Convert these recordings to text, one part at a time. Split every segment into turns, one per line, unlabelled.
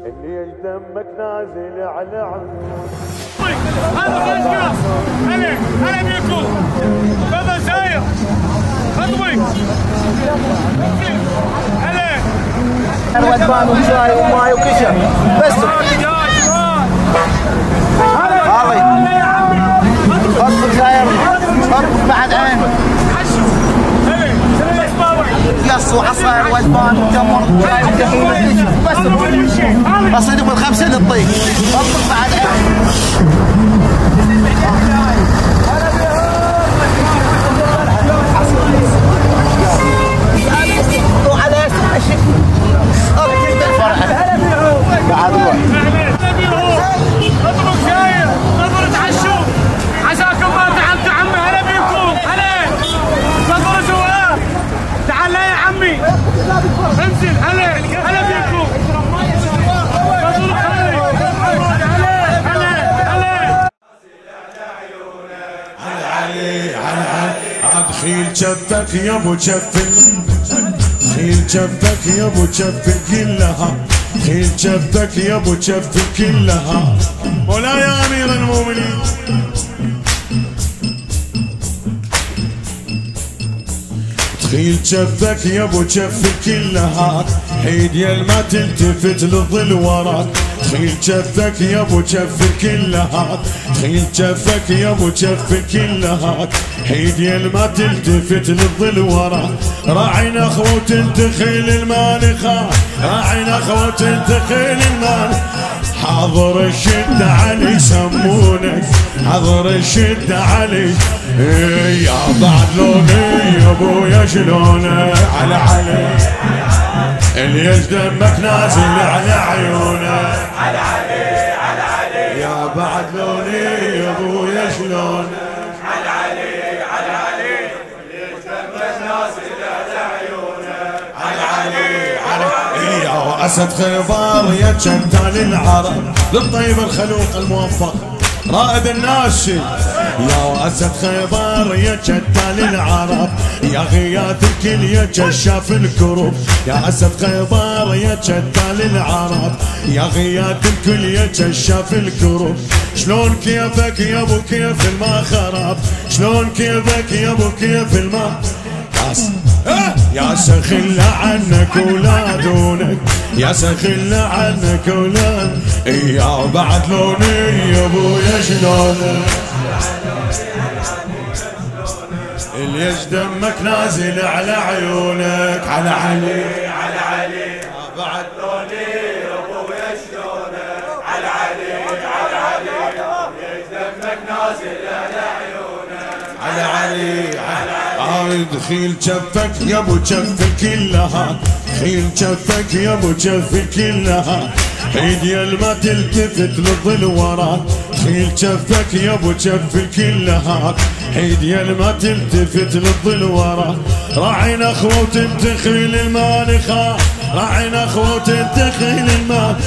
ليش دمك نازل على عيون.
هذا الرجال هلا بيكم هذا ساير خطوي هلا
ودبان وشاي وماي وكشف بس خط ساير خط بعد عين يص وعصاير ودبان وتمر وشاي وكشف بس رصيد بالخمسه للطيق خط بعد عين.
انزل هلا بيكم
خيل جفك يا ابو جف خيل جفك يا ابو جف كلها خيل جفك يا ابو جف كلها مولاي يا امير المؤمنين. تخيل جفك يا ابو جف كلها حيد يا ما تلتفت للظل وراك. تخيل جفك يا ابو جف كلها تخيل جفك يا ابو جف كلها حيد يا ما تلتفت للظل وراك. راعينا اخوة تخيل المانخة راعينا اخوة تخيل المانخة. حاضر الشدة علي يسمونك حاضر الشدة علي يا بعد لوني يا ابويا شلونك على علي اليش دمك نازل على عيونك على علي على علي يا بعد لوني يا ابويا شلونك على علي على علي اليش دمك نازل على عيونك على علي على علي يا اسد خيبر يا جنتال العرب للطيب الخلوق الموفق رائد الناشي يا اسد خيبر يا جدال العرب يا غياث الكل يا كشاف الكروب. يا اسد خيبر يا جدال العرب يا غياث الكل يا كشاف الكروب. شلون كيفك يا ابو كيف الما خراب شلون كيفك يا ابو كيف الما يا سخل عنك ولا دونك يا سخل عنك ولا يا بعد لوني يا ابويا شلونك اليش دمك نازل على عيونك على علي على علي يا بعد لوني يا ابويا شلونك على علي على علي اليش دمك نازل على عيونك على علي خيل جفك يا ابو جف كلها خيل جفك يا ابو جف كلها حيد يا ما تلتفت للظل وراك. خيل جفك يا ابو جف كلها حيد يا ما تلتفت للظل وراك. راعينا اخوة تخيل المانخة راعينا اخوة تخيل المانخة.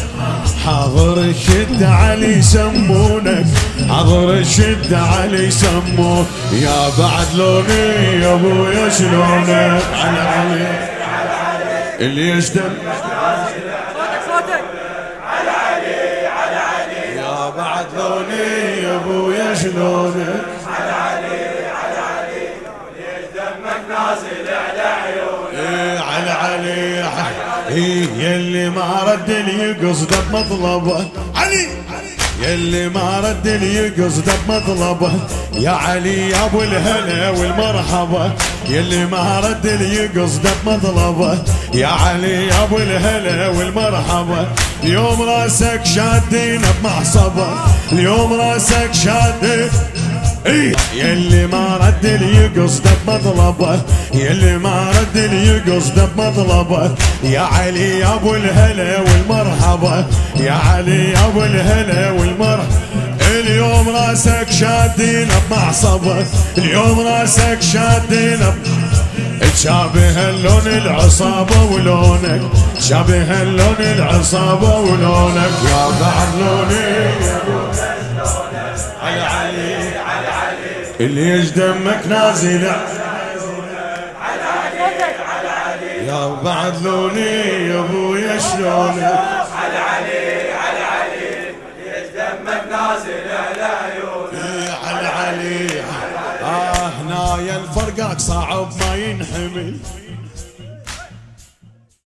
حاضر الشدة علي يسمونك حاضر الشدة علي يسمونك يا بعد لوني يا ابويا شلونك على علي اللي يشتم صوتك على علي على علي يا بعد لوني يا ابويا شلونك على علي على علي ليش دمك نازل على عيونك على علي يلي ما رد لي قصده بمطلبه علي يلي ما رد لي قصده بمطلبه يا علي يا ابو الهلا والمرحبا. يلي ما رد لي قصده بمطلبه يا علي يا ابو الهلا والمرحبا. اليوم راسك شادين بمحصبه اليوم راسك شادين يلي ما رد لي قصده بمطلبه يلي ما رد لي قصده بمطلبه يا علي يا ابو الهلا والمرحبا يا علي يا ابو الهلا والمرحبا. اليوم راسك شادين بمعصبه اليوم راسك شادين شابه اللون العصابه ولونك شابه اللون العصابه ولونك يا بعد لوني على علي على علي اللي دمك نازل على علي على علي يا بعد لوني يا ابويا شلونك على علي يا الفرقاك صعب ما ينحمل.